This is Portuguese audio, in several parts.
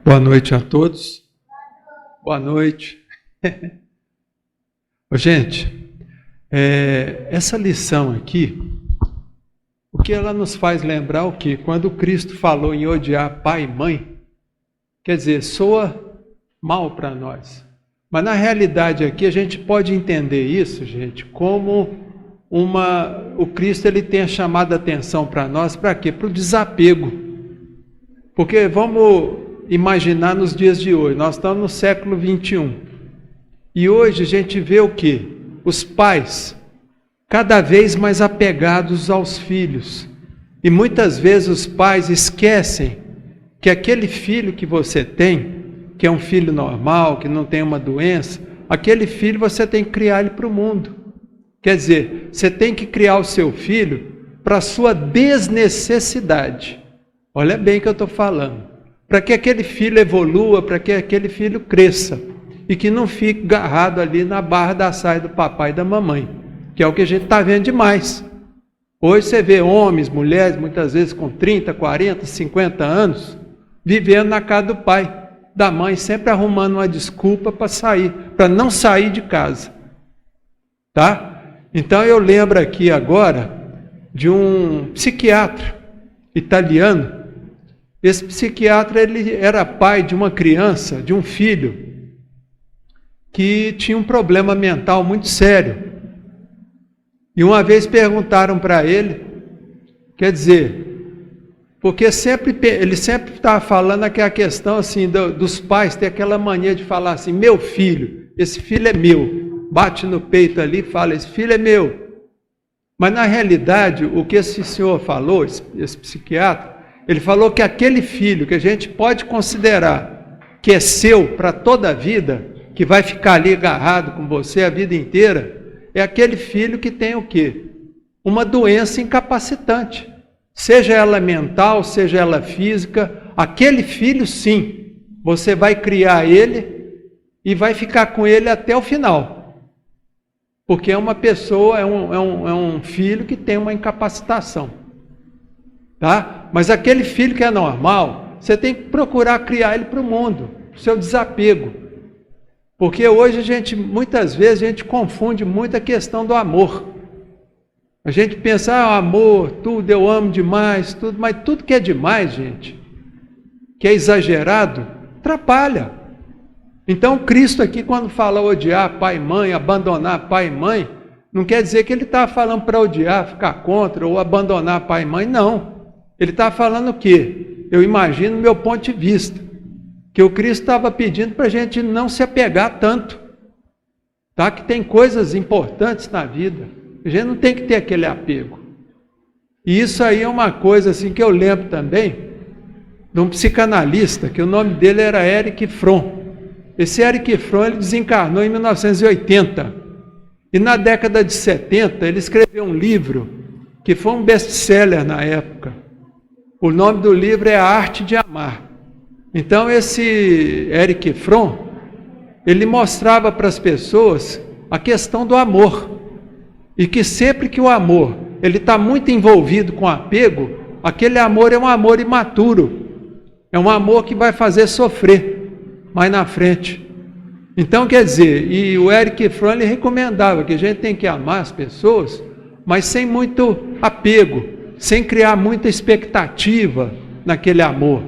Boa noite a todos. Boa noite. Gente, essa lição aqui, o que ela nos faz lembrar o quê? Quando Cristo falou em odiar pai e mãe, quer dizer, soa mal para nós. Mas na realidade aqui a gente pode entender isso, gente, como o Cristo ele tenha chamado a atenção para nós, para quê? Para o desapego. Porque vamos imaginar nos dias de hoje, nós estamos no século 21. E hoje a gente vê o quê? Os pais cada vez mais apegados aos filhos. E muitas vezes os pais esquecem que aquele filho que você tem, que é um filho normal, que não tem uma doença, aquele filho você tem que criar ele para o mundo. Quer dizer, você tem que criar o seu filho para a sua desnecessidade. Olha bem o que eu estou falando. Para que aquele filho evolua, para que aquele filho cresça. E que não fique agarrado ali na barra da saia do papai e da mamãe. Que é o que a gente está vendo demais. Hoje você vê homens, mulheres, muitas vezes com 30, 40, 50 anos, vivendo na casa do pai, da mãe, sempre arrumando uma desculpa para sair, para não sair de casa. Tá? Então eu lembro aqui agora de um psiquiatra italiano. Esse psiquiatra ele era pai de uma criança, de um filho, que tinha um problema mental muito sério. E uma vez perguntaram para ele, quer dizer, porque ele sempre estava falando que a questão assim, dos pais ter aquela mania de falar assim, meu filho, esse filho é meu, bate no peito ali e fala, esse filho é meu. Mas na realidade, o que esse senhor falou, esse psiquiatra, ele falou que aquele filho que a gente pode considerar que é seu para toda a vida, que vai ficar ali agarrado com você a vida inteira, é aquele filho que tem o quê? Uma doença incapacitante. Seja ela mental, seja ela física, aquele filho sim, você vai criar ele e vai ficar com ele até o final. Porque é uma pessoa, é um filho que tem uma incapacitação. Tá? Mas aquele filho que é normal, você tem que procurar criar ele para o mundo, para o seu desapego. Porque hoje muitas vezes a gente confunde muito a questão do amor. A gente pensa, amor, tudo, eu amo demais, tudo, mas tudo que é demais, gente, que é exagerado, atrapalha. Então Cristo aqui quando fala odiar pai e mãe, abandonar pai e mãe, não quer dizer que ele está falando para odiar, ficar contra ou abandonar pai e mãe, não. Ele está falando o quê? Eu imagino do meu ponto de vista, que o Cristo estava pedindo para a gente não se apegar tanto, tá? Que tem coisas importantes na vida, a gente não tem que ter aquele apego. E isso aí é uma coisa assim que eu lembro também de um psicanalista, que o nome dele era Erich Fromm. Esse Erich Fromm ele desencarnou em 1980, e na década de 70 ele escreveu um livro que foi um best-seller na época. O nome do livro é A Arte de Amar. Então esse Erich Fromm, ele mostrava para as pessoas a questão do amor. E que sempre que o amor, ele está muito envolvido com apego, aquele amor é um amor imaturo. É um amor que vai fazer sofrer mais na frente. Então quer dizer, e o Erich Fromm ele recomendava que a gente tem que amar as pessoas, mas sem muito apego, sem criar muita expectativa naquele amor.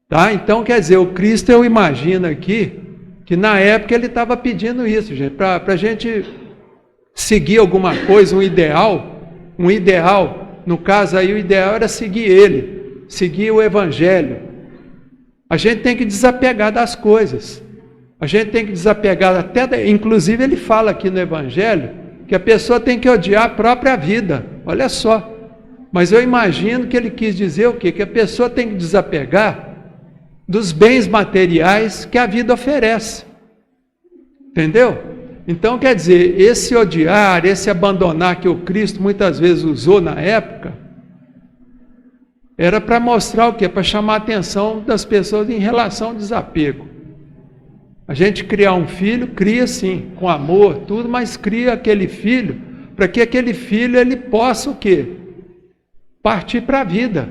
Tá? Então, quer dizer, o Cristo, eu imagino aqui, que na época ele estava pedindo isso, gente, para a gente seguir alguma coisa, um ideal, no caso aí o ideal era seguir ele, seguir o Evangelho. A gente tem que desapegar das coisas, a gente tem que desapegar inclusive ele fala aqui no Evangelho, que a pessoa tem que odiar a própria vida, olha só. Mas eu imagino que ele quis dizer o quê? Que a pessoa tem que desapegar dos bens materiais que a vida oferece. Entendeu? Então, quer dizer, esse odiar, esse abandonar que o Cristo muitas vezes usou na época, era para mostrar o quê? Para chamar a atenção das pessoas em relação ao desapego. A gente criar um filho, cria sim, com amor, tudo, mas cria aquele filho, para que aquele filho ele possa o quê? Partir para a vida.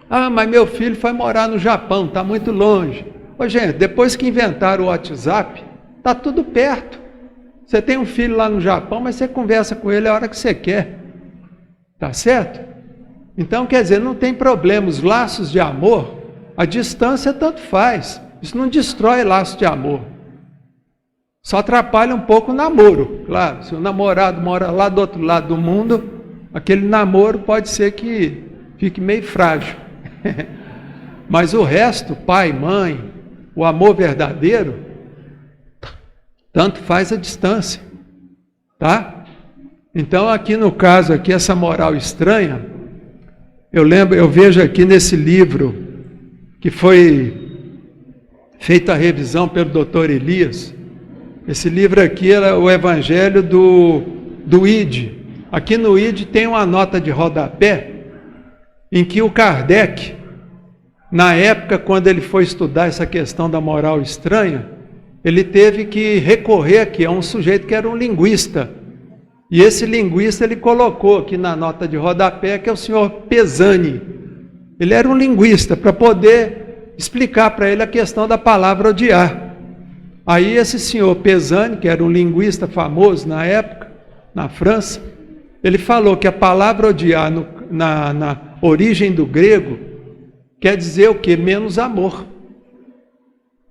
Ah, mas meu filho foi morar no Japão, está muito longe. Ô, gente, depois que inventaram o WhatsApp, está tudo perto. Você tem um filho lá no Japão, mas você conversa com ele a hora que você quer. Tá certo? Então, quer dizer, não tem problema. Os laços de amor, a distância tanto faz. Isso não destrói laço de amor. Só atrapalha um pouco o namoro. Claro, se o namorado mora lá do outro lado do mundo, aquele namoro pode ser que fique meio frágil. Mas o resto, pai, mãe, o amor verdadeiro, tanto faz a distância, tá? Então aqui no caso aqui, essa moral estranha, eu vejo aqui nesse livro, que foi feita a revisão pelo Dr. Elias, esse livro aqui era o Evangelho do ID. Aqui no ID tem uma nota de rodapé, em que o Kardec, na época quando ele foi estudar essa questão da moral estranha, ele teve que recorrer aqui a um sujeito que era um linguista. E esse linguista ele colocou aqui na nota de rodapé, que é o senhor Pesani. Ele era um linguista, para poder explicar para ele a questão da palavra odiar. Aí esse senhor Pesani, que era um linguista famoso na época, na França, ele falou que a palavra odiar na origem do grego quer dizer o quê? Menos amor.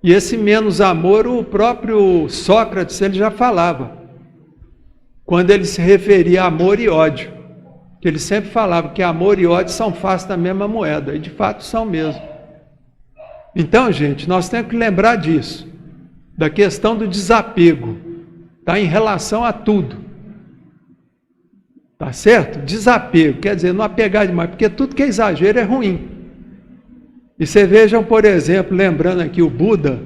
E esse menos amor, o próprio Sócrates, ele já falava, quando ele se referia a amor e ódio, que ele sempre falava que amor e ódio são faces da mesma moeda, e de fato são mesmo. Então, gente, nós temos que lembrar disso, da questão do desapego, tá? Em relação a tudo, tá certo? Desapego, quer dizer, não apegar demais, porque tudo que é exagero é ruim. E vocês vejam, por exemplo, lembrando aqui o Buda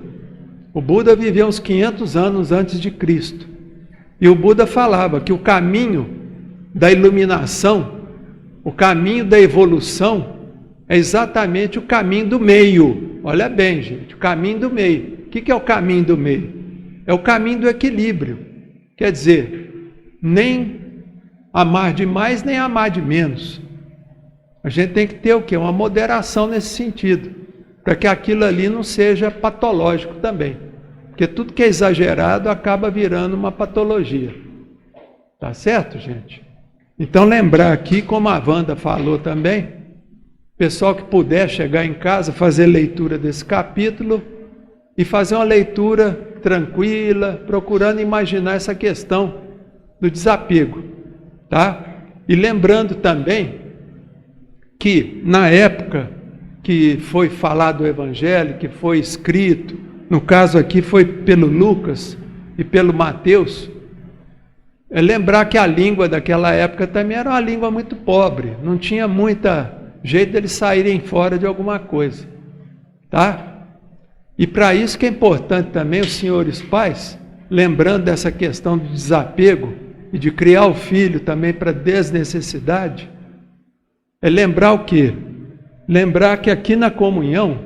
viveu uns 500 anos antes de Cristo. E o Buda falava que o caminho da iluminação, o caminho da evolução, é exatamente o caminho do meio. Olha bem, gente, o caminho do meio. O que é o caminho do meio? É o caminho do equilíbrio. Quer dizer, nem amar demais, nem amar de menos. A gente tem que ter o quê? Uma moderação nesse sentido, para que aquilo ali não seja patológico também. Porque tudo que é exagerado acaba virando uma patologia. Tá certo, gente? Então lembrar aqui, como a Wanda falou também, pessoal que puder chegar em casa, fazer leitura desse capítulo e fazer uma leitura tranquila, procurando imaginar essa questão do desapego, tá? E lembrando também que na época que foi falado o Evangelho, que foi escrito, no caso aqui foi pelo Lucas e pelo Mateus, é lembrar que a língua daquela época também era uma língua muito pobre, não tinha muita jeito deles saírem fora de alguma coisa, tá? E para isso que é importante também os senhores pais, lembrando dessa questão do desapego e de criar o filho também para desnecessidade, é lembrar o quê? Lembrar que aqui na comunhão,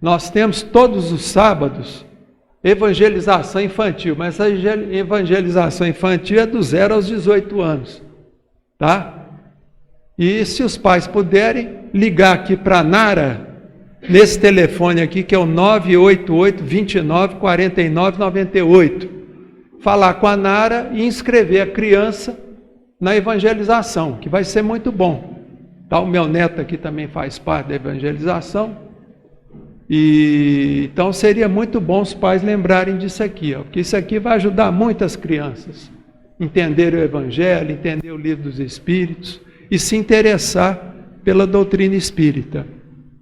nós temos todos os sábados evangelização infantil, mas essa evangelização infantil é do 0 aos 18 anos, tá? E se os pais puderem, ligar aqui para a Nara, nesse telefone aqui, que é o 988-29-49-98, falar com a Nara e inscrever a criança na evangelização, que vai ser muito bom. Tá, o meu neto aqui também faz parte da evangelização. E então seria muito bom os pais lembrarem disso aqui, ó, porque isso aqui vai ajudar muitas crianças a entender o Evangelho, entender o livro dos Espíritos e se interessar pela doutrina espírita.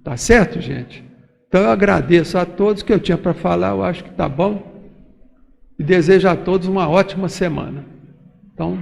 Tá certo, gente? Então eu agradeço a todos que eu tinha para falar, eu acho que tá bom. E desejo a todos uma ótima semana. Então,